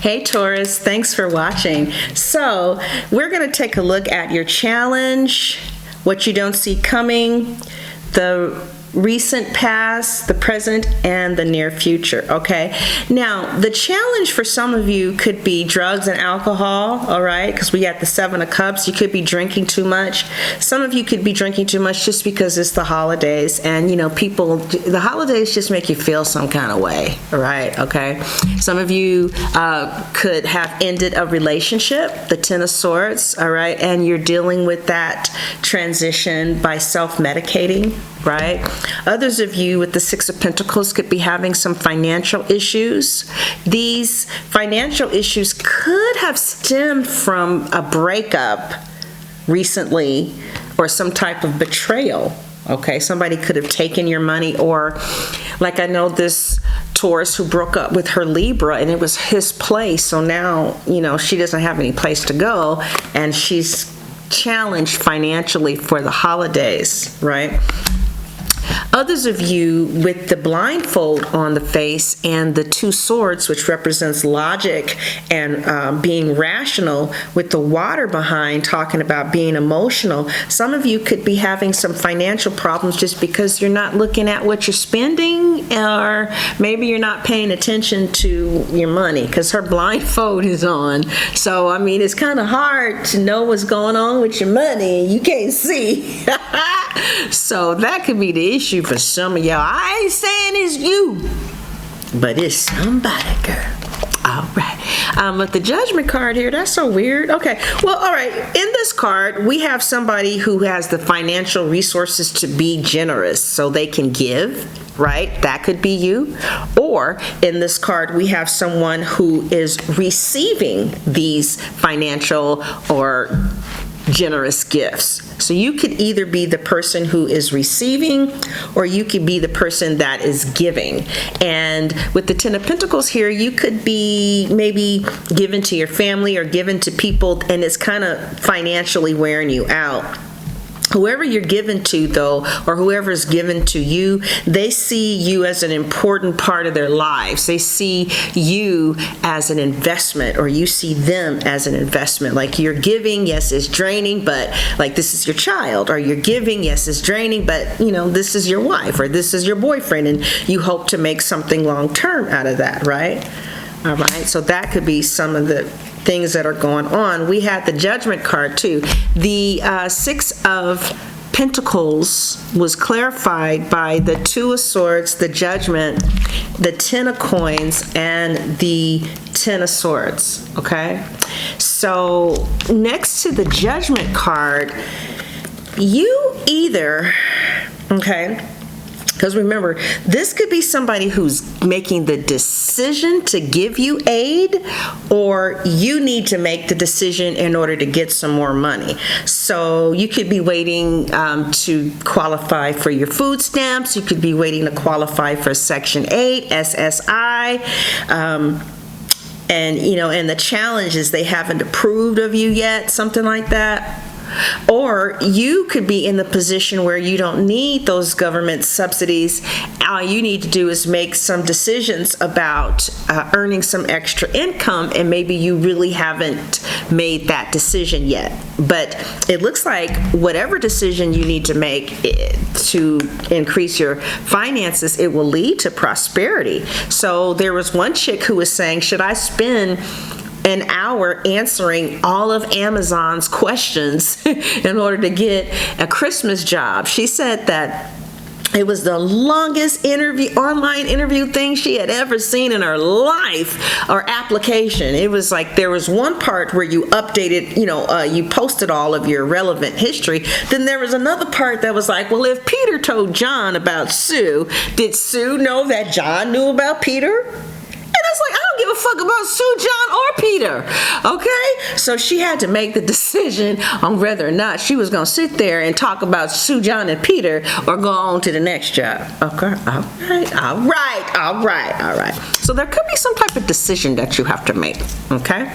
Hey Taurus, thanks for watching. So we're going to take a look at your challenge, what you don't see coming, the recent past, the present, and the near future, okay? Now, the challenge for some of you could be drugs and alcohol, all right? Because we got the Seven of Cups. You could be drinking too much. Some of you could be drinking too much just because it's the holidays, and the holidays just make you feel some kind of way, all right? Okay? Some of you could have ended a relationship, the Ten of Swords, all right? And you're dealing with that transition by self-medicating, right? Others of you with the Six of Pentacles could be having some financial issues. These financial issues could have stemmed from a breakup recently or some type of betrayal, okay? Somebody could have taken your money, or like I know this Taurus who broke up with her Libra and it was his place, so now, she doesn't have any place to go and she's challenged financially for the holidays, right? Others of you with the blindfold on the face and the Two Swords, which represents logic and being rational, with the water behind talking about being emotional. Some of you could be having some financial problems just because you're not looking at what you're spending, or maybe you're not paying attention to your money because her blindfold is on. So, it's kind of hard to know what's going on with your money. You can't see. So that could be the issue for some of y'all. I ain't saying it's you, but it's somebody, girl. All right. But the Judgment card here, that's so weird. Okay. Well, all right. In this card, we have somebody who has the financial resources to be generous so they can give, right? That could be you. Or in this card, we have someone who is receiving these financial or generous gifts. So you could either be the person who is receiving, or you could be the person that is giving. And with the Ten of Pentacles here, you could be maybe given to your family or given to people, and it's kind of financially wearing you out. Whoever you're given to, though, or whoever is given to you, they see you as an important part of their lives. They see you as an investment, or you see them as an investment. Like, you're giving, yes, it's draining, but like this is your child. Or you're giving, yes, it's draining, but this is your wife or this is your boyfriend, and you hope to make something long-term out of that, right? All right, so that could be some of the things that are going on. We had the Judgment card too. The Six of Pentacles was clarified by the Two of Swords, the Judgment, the Ten of Coins, and the Ten of Swords, okay? So next to the Judgment card, you either, okay, because remember, this could be somebody who's making the decision to give you aid, or you need to make the decision in order to get some more money. So you could be waiting to qualify for your food stamps. You could be waiting to qualify for Section 8, SSI. And the challenge is they haven't approved of you yet, something like that. Or you could be in the position where you don't need those government subsidies. All you need to do is make some decisions about earning some extra income, and maybe you really haven't made that decision yet. But it looks like whatever decision you need to make to increase your finances, it will lead to prosperity. So there was one chick who was saying, should I spend an hour answering all of Amazon's questions in order to get a Christmas job? She said that it was the longest online interview thing she had ever seen in her life, or application. It was like there was one part where you updated, you posted all of your relevant history. Then there was another part that was like, well, if Peter told John about Sue, did Sue know that John knew about Peter? And it's like, I don't give a fuck about Sue, John, or Peter, okay? So she had to make the decision on whether or not she was going to sit there and talk about Sue, John, and Peter, or go on to the next job. Okay, all right. So there could be some type of decision that you have to make, okay?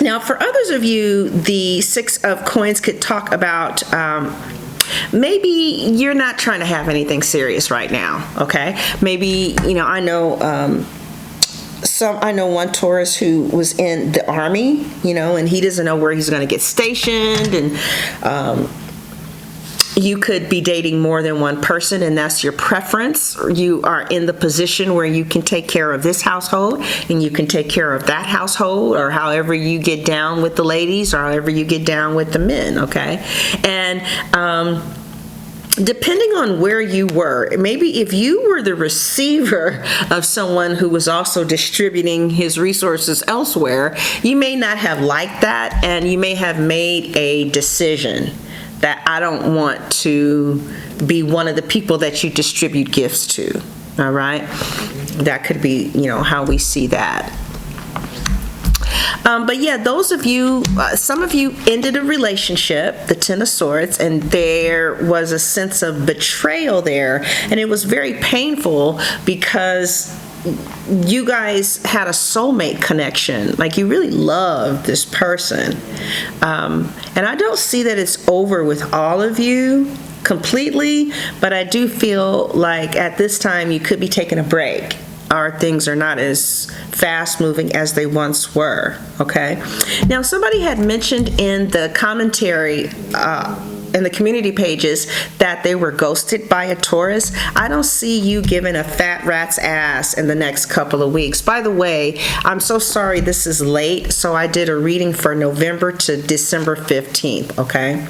Now, for others of you, the Six of Coins could talk about maybe you're not trying to have anything serious right now, okay? Maybe, I know I know one Taurus who was in the army, and he doesn't know where he's going to get stationed, and you could be dating more than one person, and that's your preference. Or you are in the position where you can take care of this household and you can take care of that household, or however you get down with the ladies, or however you get down with the men, okay? And depending on where you were, maybe if you were the receiver of someone who was also distributing his resources elsewhere, you may not have liked that, and you may have made a decision that I don't want to be one of the people that you distribute gifts to, all right? That could be, how we see that. But yeah, those of you, some of you ended a relationship, the Ten of Swords, and there was a sense of betrayal there, and it was very painful because you guys had a soulmate connection. Like, you really loved this person. And I don't see that it's over with all of you completely, but I do feel like at this time you could be taking a break, or things are not as fast moving as they once were, okay? Now, somebody had mentioned in the commentary, in the community pages, that they were ghosted by a Taurus. I don't see you giving a fat rat's ass in the next couple of weeks. By the way, I'm so sorry this is late, so I did a reading for November to December 15th, okay?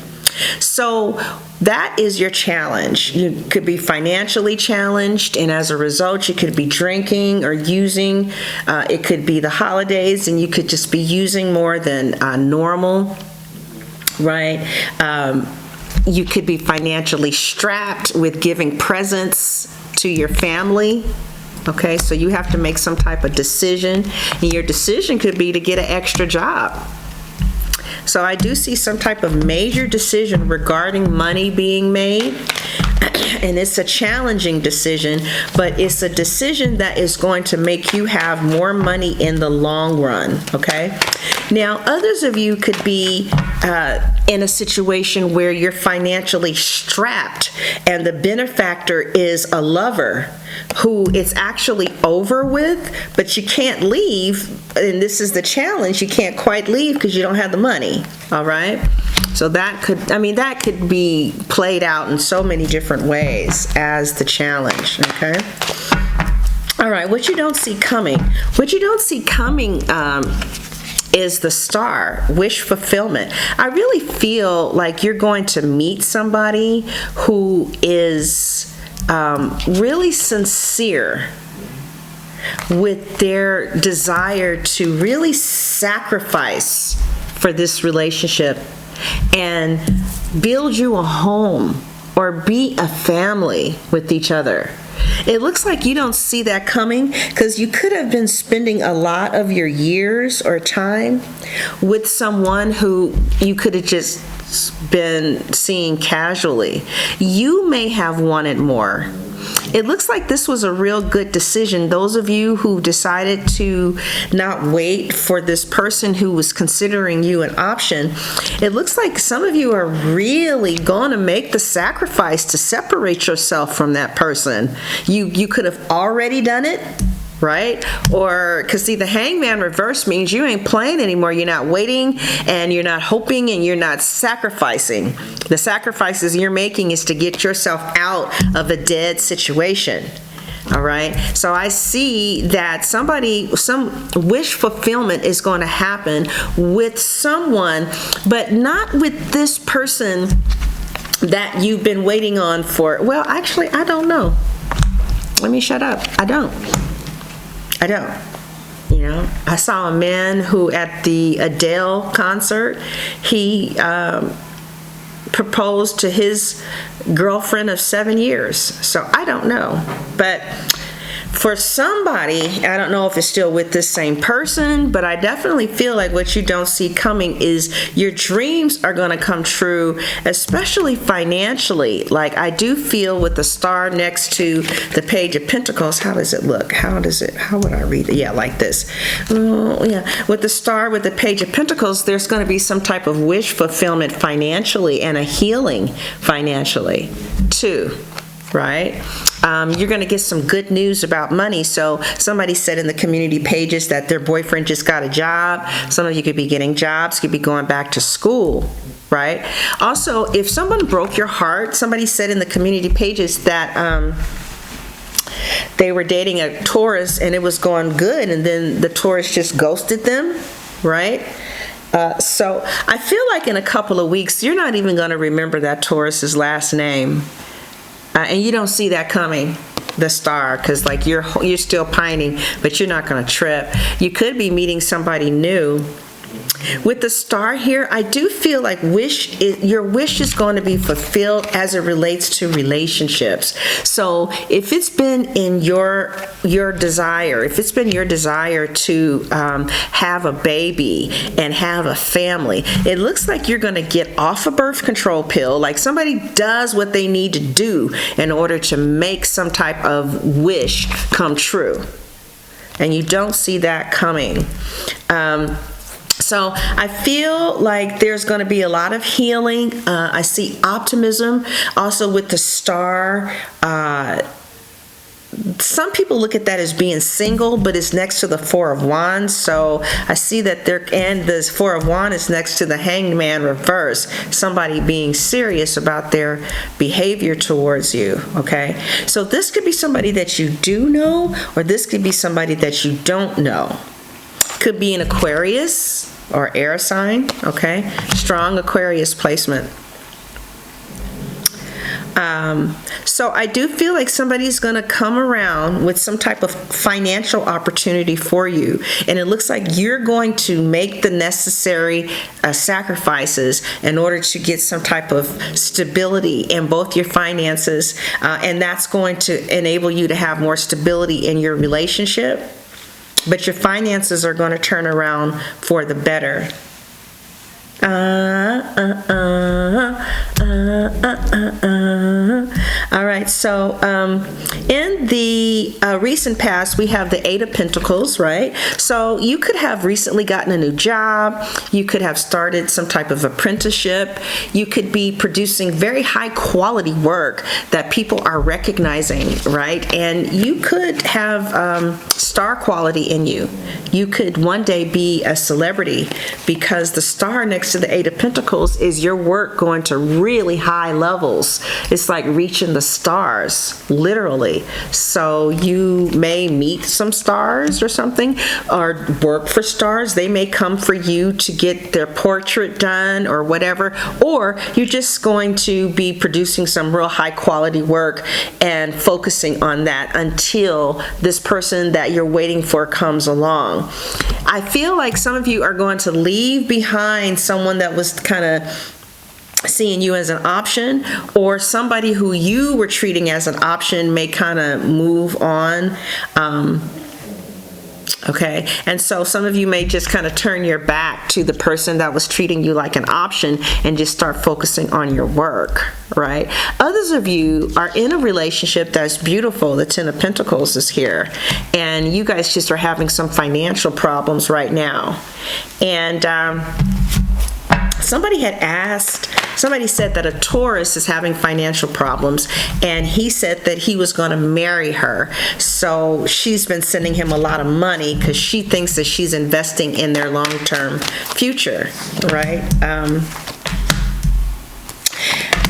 So that is your challenge. You could be financially challenged, and as a result, you could be drinking or using. It could be the holidays, and you could just be using more than normal, right? You could be financially strapped with giving presents to your family. Okay, so you have to make some type of decision, and your decision could be to get an extra job. So I do see some type of major decision regarding money being made, and it's a challenging decision, but it's a decision that is going to make you have more money in the long run, okay? Now, others of you could be in a situation where you're financially strapped, and the benefactor is a lover who it's actually over with, but you can't leave, and this is the challenge. You can't quite leave because you don't have the money, all right? So that could be played out in so many different ways as the challenge, okay? All right, what you don't see coming. What you don't see coming is the Star, wish fulfillment. I really feel like you're going to meet somebody who is really sincere with their desire to really sacrifice for this relationship and build you a home or be a family with each other. It looks like you don't see that coming, because you could have been spending a lot of your years or time with someone who you could have just been seeing casually. You may have wanted more. It looks like this was a real good decision. Those of you who decided to not wait for this person who was considering you an option, it looks like some of you are really going to make the sacrifice to separate yourself from that person. You could have already done it, right? Or, because see, the Hangman reverse means you ain't playing anymore. You're not waiting, and you're not hoping, and you're not sacrificing. The sacrifices you're making is to get yourself out of a dead situation. All right, so I see that some wish fulfillment is going to happen with someone, but not with this person that you've been waiting on for. Well, actually, I don't know. Let me shut up. I don't. I saw a man who at the Adele concert, he proposed to his girlfriend of 7 years. So I don't know. But for somebody, I don't know if it's still with this same person, but I definitely feel like what you don't see coming is your dreams are going to come true, especially financially. Like, I do feel with the Star next to the Page of Pentacles. How does it look? How would I read it? Yeah, like this. Yeah, with the Star with the Page of Pentacles, there's going to be some type of wish fulfillment financially and a healing financially too, right? You're going to get some good news about money. So somebody said in the community pages that their boyfriend just got a job. Some of you could be getting jobs, could be going back to school, right? Also, if someone broke your heart, somebody said in the community pages that they were dating a Taurus and it was going good, and then the Taurus just ghosted them, right? So I feel like in a couple of weeks, you're not even going to remember that Taurus's last name. And you don't see that coming, the star, because like you're still pining, but you're not going to trip. You could be meeting somebody new. With the star here, I do feel like your wish is going to be fulfilled as it relates to relationships. So if it's been in your desire, if it's been your desire to have a baby and have a family, it looks like you're going to get off a birth control pill, like somebody does what they need to do in order to make some type of wish come true. And you don't see that coming. So I feel like there's going to be a lot of healing. I see optimism. Also with the star, some people look at that as being single, but it's next to the Four of Wands. So I see that and the Four of Wands is next to the Hanged Man reverse. Somebody being serious about their behavior towards you, okay? So this could be somebody that you do know, or this could be somebody that you don't know. Could be an Aquarius or air sign, okay? Strong Aquarius placement. So I do feel like somebody's going to come around with some type of financial opportunity for you. And it looks like you're going to make the necessary sacrifices in order to get some type of stability in both your finances. And that's going to enable you to have more stability in your relationship. But your finances are going to turn around for the better. All right, so in the recent past, we have the Eight of Pentacles, right? So you could have recently gotten a new job. You could have started some type of apprenticeship. You could be producing very high quality work that people are recognizing, right? And you could have star quality in you. You could one day be a celebrity, because the star next to the Eight of Pentacles is your work going to really high levels. It's like reaching the stars, literally. So you may meet some stars or something, or work for stars. They may come for you to get their portrait done or whatever, or you're just going to be producing some real high quality work and focusing on that until this person that you're waiting for comes along. I feel like some of you are going to leave behind someone that was kind of seeing you as an option, or somebody who you were treating as an option may kind of move on. Okay, and so some of you may just kind of turn your back to the person that was treating you like an option and just start focusing on your work, right? Others of you are in a relationship that's beautiful. The Ten of Pentacles is here, and you guys just are having some financial problems right now. And somebody said that a Taurus is having financial problems, and he said that he was going to marry her. So she's been sending him a lot of money because she thinks that she's investing in their long-term future, right?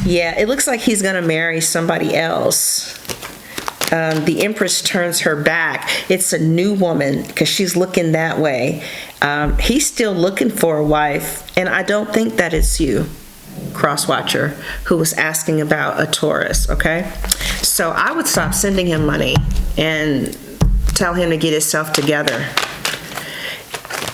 Yeah, it looks like he's going to marry somebody else. The Empress turns her back. It's a new woman because she's looking that way. He's still looking for a wife, and I don't think that it's you, crosswatcher, who was asking about a Taurus, okay? So I would stop sending him money and tell him to get himself together.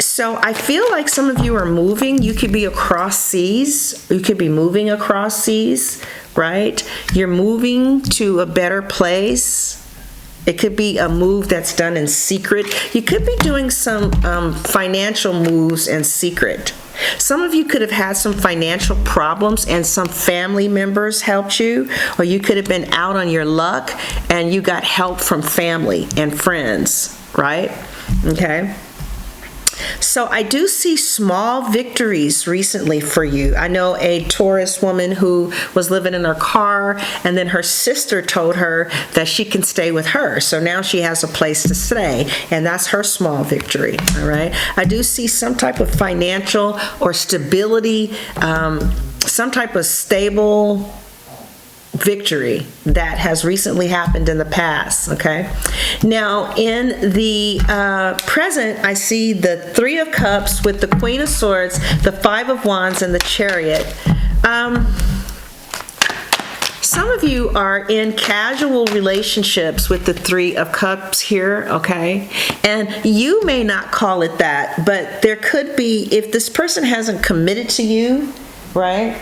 So I feel like some of you are moving. You could be across seas. You could be moving across seas, right? You're moving to a better place. It could be a move that's done in secret. You could be doing some financial moves in secret. Some of you could have had some financial problems and some family members helped you, or you could have been out on your luck and you got help from family and friends, right? Okay. So I do see small victories recently for you. I know a Taurus woman who was living in her car, and then her sister told her that she can stay with her. So now she has a place to stay, and that's her small victory, all right? I do see some type of financial or stability, some type of stable victory that has recently happened in the past, okay? Now, in the present, I see the Three of Cups with the Queen of Swords, the Five of Wands, and the Chariot. Some of you are in casual relationships with the Three of Cups here, okay? And you may not call it that, but there could be, if this person hasn't committed to you, right?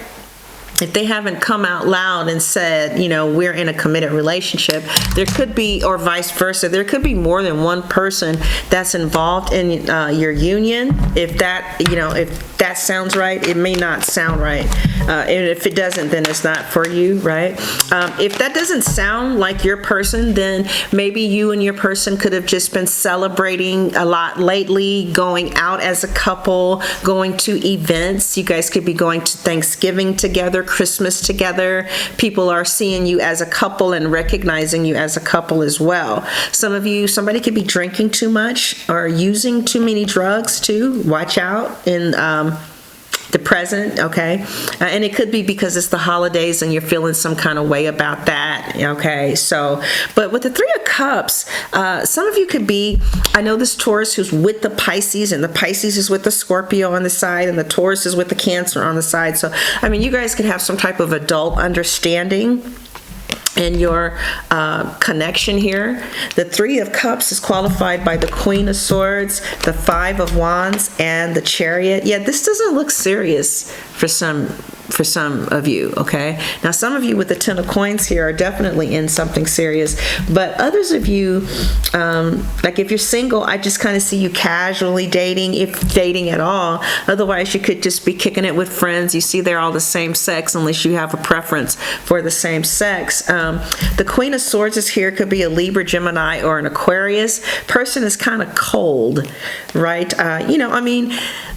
If they haven't come out loud and said, you know, we're in a committed relationship, there could be, or vice versa, there could be more than one person that's involved in your union. If that, you know, if that sounds right, it may not sound right. And if it doesn't, then it's not for you, right? If that doesn't sound like your person, then maybe you and your person could have just been celebrating a lot lately, going out as a couple, going to events. You guys could be going to Thanksgiving together, Christmas together. People are seeing you as a couple and recognizing you as a couple as well. Some of you, somebody could be drinking too much or using too many drugs too. Watch out in the present, okay? And it could be because it's the holidays and you're feeling some kind of way about that, okay? So, but with the Three of Cups, some of you could be, I know this Taurus who's with the Pisces, and the Pisces is with the Scorpio on the side, and the Taurus is with the Cancer on the side. So, I mean, you guys could have some type of adult understanding in your connection here. The Three of Cups is qualified by the Queen of Swords, the Five of Wands, and the Chariot. Yeah, this doesn't look serious for some of you, okay? Now, some of you with the Ten of Coins here are definitely in something serious, but others of you, like if you're single, I just kind of see you casually dating, if dating at all. Otherwise, you could just be kicking it with friends. You see they're all the same sex unless you have a preference for the same sex. The Queen of Swords is here. Could be a Libra, Gemini, or an Aquarius. Person is kind of cold, right? You know, I mean,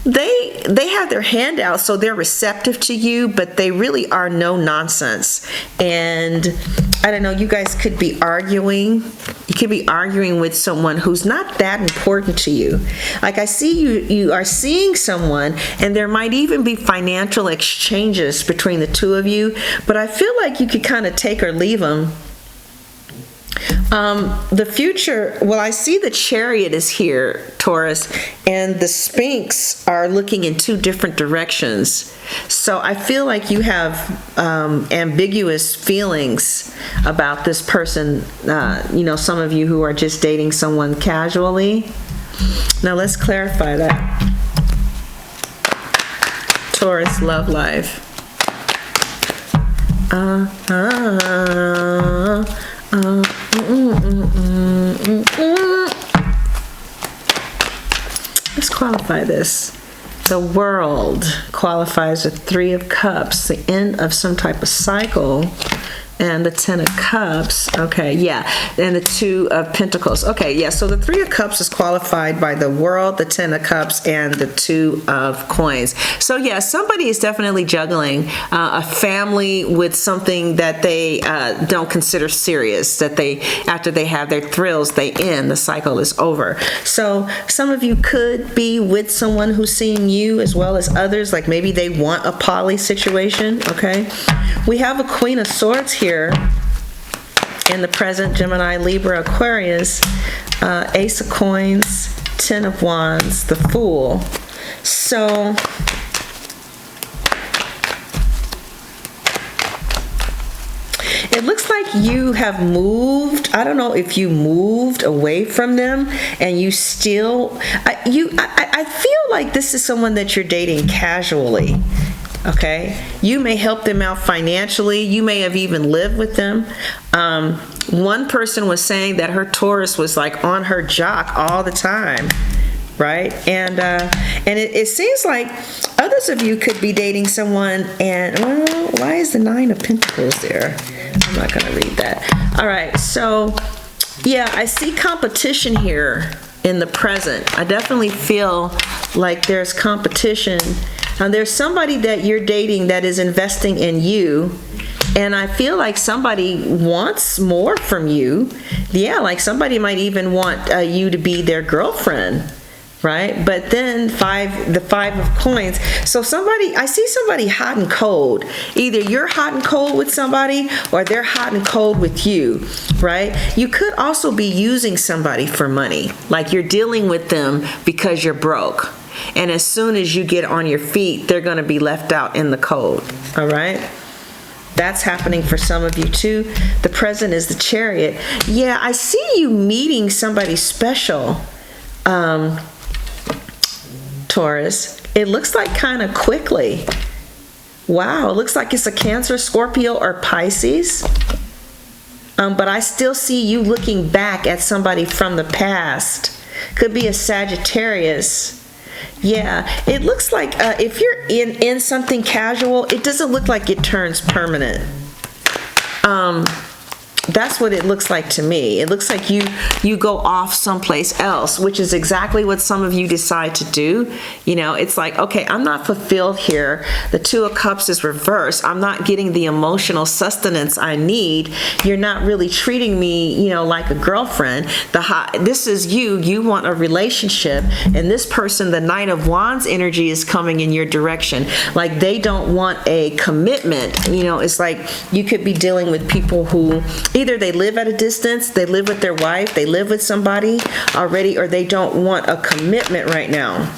they have their hand out, so they're receptive to you, but they really are no nonsense. And I don't know, you guys could be arguing. You could be arguing with someone who's not that important to you. Like I see you are seeing someone, and there might even be financial exchanges between the two of you, but I feel like you could kind of take or leave them. The future, well, I see the Chariot is here, Taurus, and the Sphinx are looking in two different directions. So I feel like you have ambiguous feelings about this person, you know, some of you who are just dating someone casually. Now let's clarify that. Taurus love life. Let's qualify this. The World qualifies with Three of Cups, the end of some type of cycle, and the Ten of Cups, okay, yeah, and the Two of Pentacles. Okay, yeah, so the Three of Cups is qualified by the World, the Ten of Cups, and the Two of Coins. So yeah, somebody is definitely juggling a family with something that they don't consider serious, that they, after they have their thrills, they end, the cycle is over. So some of you could be with someone who's seeing you as well as others, like maybe they want a poly situation, okay? We have a Queen of Swords here in the present, Gemini, Libra, Aquarius, Ace of Coins, Ten of Wands, the Fool. So it looks like you have moved. I don't know if you moved away from them and you still, I feel like this is someone that you're dating casually. Okay, you may help them out financially. You may have even lived with them. One person was saying that her Taurus was like on her jock all the time, right? And it seems like others of you could be dating someone. And well, why is the Nine of Pentacles there? I'm not going to read that. All right, so yeah, I see competition here. in the present. I definitely feel like there's competition. There's somebody that you're dating that is investing in you, and I feel like somebody wants more from you. Yeah, like somebody might even want you to be their girlfriend, right? But then the five of coins. So I see somebody hot and cold. Either you're hot and cold with somebody or they're hot and cold with you, right? You could also be using somebody for money. Like you're dealing with them because you're broke. And as soon as you get on your feet, they're going to be left out in the cold, all right? That's happening for some of you too. The present is the Chariot. Yeah, I see you meeting somebody special, Taurus. It looks like kind of quickly. Wow, it looks like it's a Cancer, Scorpio, or Pisces. But I still see you looking back at somebody from the past. Could be a Sagittarius. Yeah, it looks like if you're in something casual, it doesn't look like it turns permanent. That's what it looks like to me. It looks like you go off someplace else, which is exactly what some of you decide to do. You know, it's like, okay, I'm not fulfilled here. The Two of Cups is reversed. I'm not getting the emotional sustenance I need. You're not really treating me, you know, like a girlfriend. This is you. You want a relationship, and this person, the Knight of Wands energy is coming in your direction. Like they don't want a commitment. You know, it's like you could be dealing with people who either they live at a distance, they live with their wife, they live with somebody already, or they don't want a commitment right now.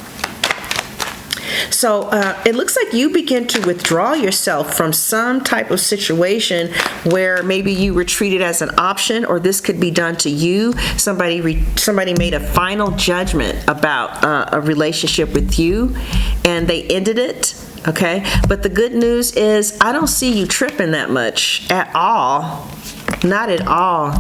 So it looks like you begin to withdraw yourself from some type of situation where maybe you were treated as an option, or this could be done to you. Somebody made a final judgment about a relationship with you, and they ended it. Okay, but the good news is I don't see you tripping that much at all. Not at all,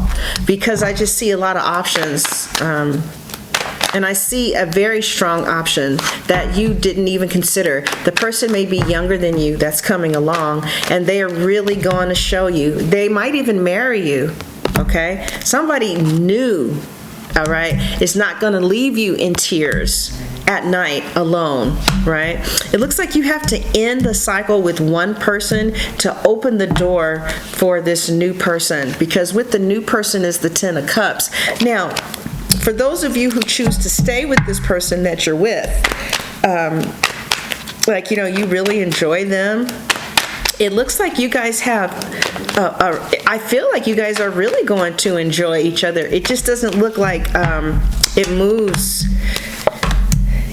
because I just see a lot of options, and I see a very strong option that you didn't even consider. The person may be younger than you that's coming along, and they are really going to show you. They might even marry you, okay? Somebody new, all right, is not going to leave you in tears at night alone, right? It looks like you have to end the cycle with one person to open the door for this new person, because with the new person is the Ten of Cups. Now, for those of you who choose to stay with this person that you're with, like, you know, you really enjoy them. It looks like you guys have, I feel like you guys are really going to enjoy each other. It just doesn't look like it moves.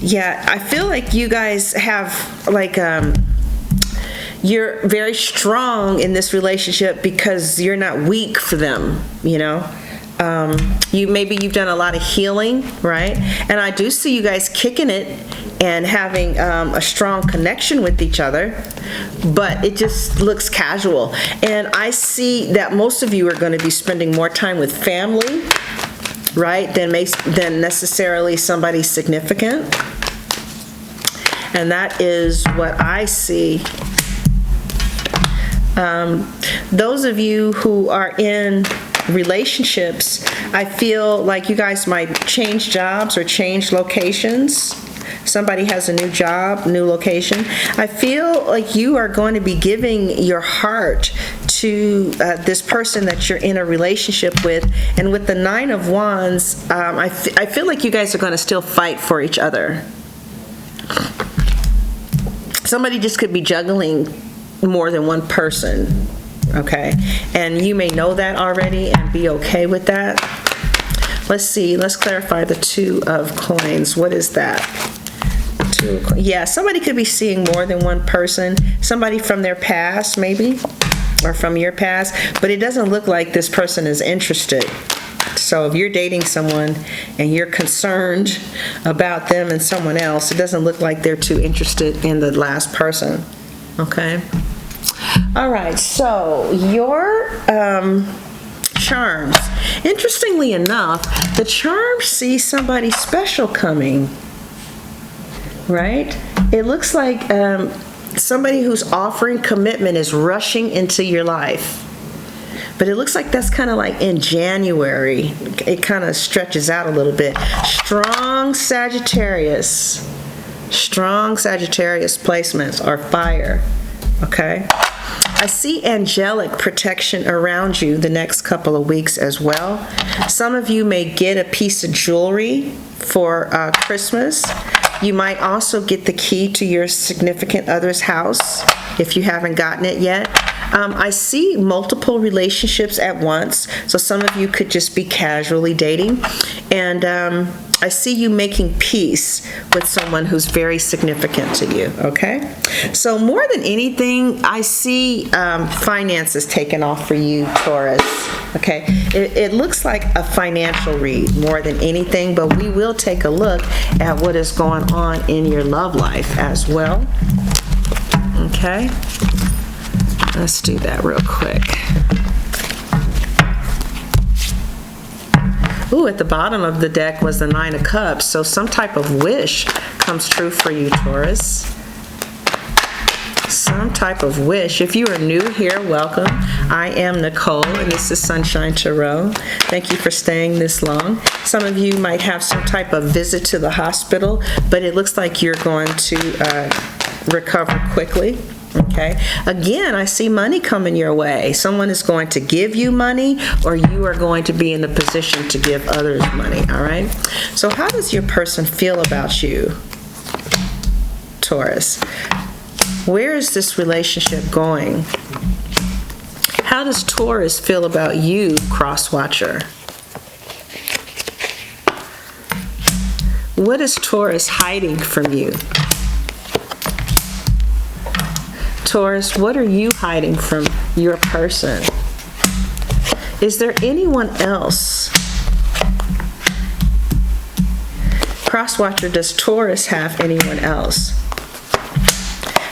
Yeah, I feel like you guys have, like, you're very strong in this relationship because you're not weak for them, you know? You've done a lot of healing, right? And I do see you guys kicking it and having a strong connection with each other, but it just looks casual. And I see that most of you are going to be spending more time with family, right, than necessarily somebody significant. And that is what I see. Those of you who are in relationships, I feel like you guys might change jobs or change locations. Somebody has a new job, new location. I feel like you are going to be giving your heart to this person that you're in a relationship with. And with the Nine of Wands, I feel like you guys are going to still fight for each other. Somebody just could be juggling more than one person, okay? And you may know that already and be okay with that. Let's see, let's clarify the Two of Coins. What is that? Two of Coins. Yeah, somebody could be seeing more than one person. Somebody from their past, maybe, or from your past, but it doesn't look like this person is interested. So if you're dating someone and you're concerned about them and someone else, it doesn't look like they're too interested in the last person, okay? All right, so your charms. Interestingly enough, the charms see somebody special coming, right? It looks like somebody who's offering commitment is rushing into your life. but it looks like that's kind of like in January. It kind of stretches out a little bit. Strong Sagittarius placements are fire, okay? I see angelic protection around you the next couple of weeks as well. Some of you may get a piece of jewelry for Christmas. You might also get the key to your significant other's house if you haven't gotten it yet. I see multiple relationships at once, so some of you could just be casually dating. And I see you making peace with someone who's very significant to you, okay? So more than anything, I see finances taking off for you, Taurus, okay? It looks like a financial read more than anything, but we will take a look at what is going on in your love life as well, okay? Let's do that real quick. Ooh, at the bottom of the deck was the Nine of Cups, so some type of wish comes true for you, Taurus. Some type of wish. If you are new here, welcome. I am Nicole, and this is Sunshine Tarot. Thank you for staying this long. Some of you might have some type of visit to the hospital, but it looks like you're going to recover quickly. Okay, again, I see money coming your way. Someone is going to give you money, or you are going to be in the position to give others money, all right? So how does your person feel about you, Taurus? Where is this relationship going? How does Taurus feel about you, crosswatcher? What is Taurus hiding from you? Taurus, what are you hiding from your person? Is there anyone else? Crosswatcher, does Taurus have anyone else?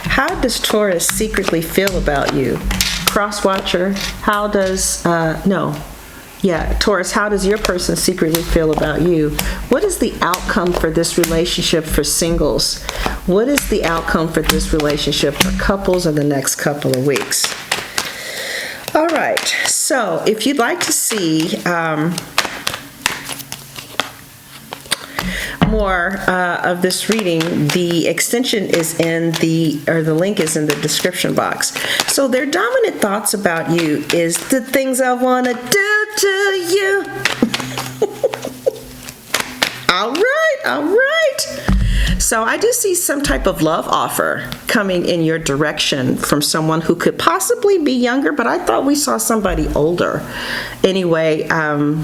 How does Taurus secretly feel about you? Crosswatcher, how does, Taurus, how does your person secretly feel about you? What is the outcome for this relationship for singles? What is the outcome for this relationship for couples in the next couple of weeks? All right, so if you'd like to see more of this reading, the extension is in the link is in the description box. So their dominant thoughts about you is the things I want to do to you. All right. So I do see some type of love offer coming in your direction from someone who could possibly be younger, but I thought we saw somebody older. Anyway, I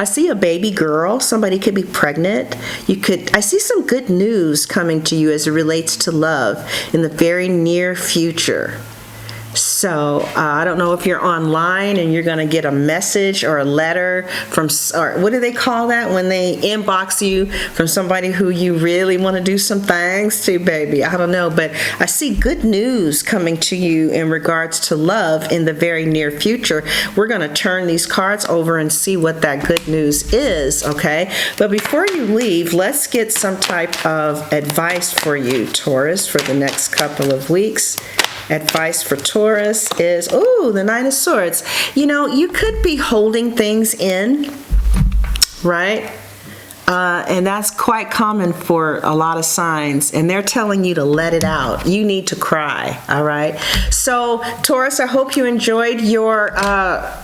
see a baby girl. Somebody could be pregnant. I see some good news coming to you as it relates to love in the very near future. So I don't know if you're online and you're going to get a message or a letter from, or what do they call that when they inbox you from somebody who you really want to do some things to, baby. I don't know, but I see good news coming to you in regards to love in the very near future. We're going to turn these cards over and see what that good news is, okay? But before you leave, let's get some type of advice for you, Taurus, for the next couple of weeks. Advice for Taurus is, the Nine of Swords. You know, you could be holding things in, right? And that's quite common for a lot of signs, and they're telling you to let it out. You need to cry, all right? So, Taurus, I hope you enjoyed your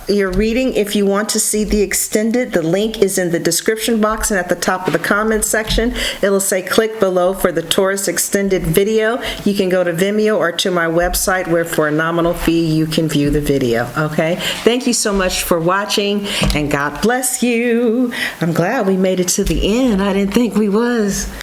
reading. If you want to see the extended, the link is in the description box and at the top of the comments section. It'll say click below for the Taurus extended video. You can go to Vimeo or to my website where for a nominal fee you can view the video, okay? Thank you so much for watching, and God bless you. I'm glad we made it to the end. I didn't think we was.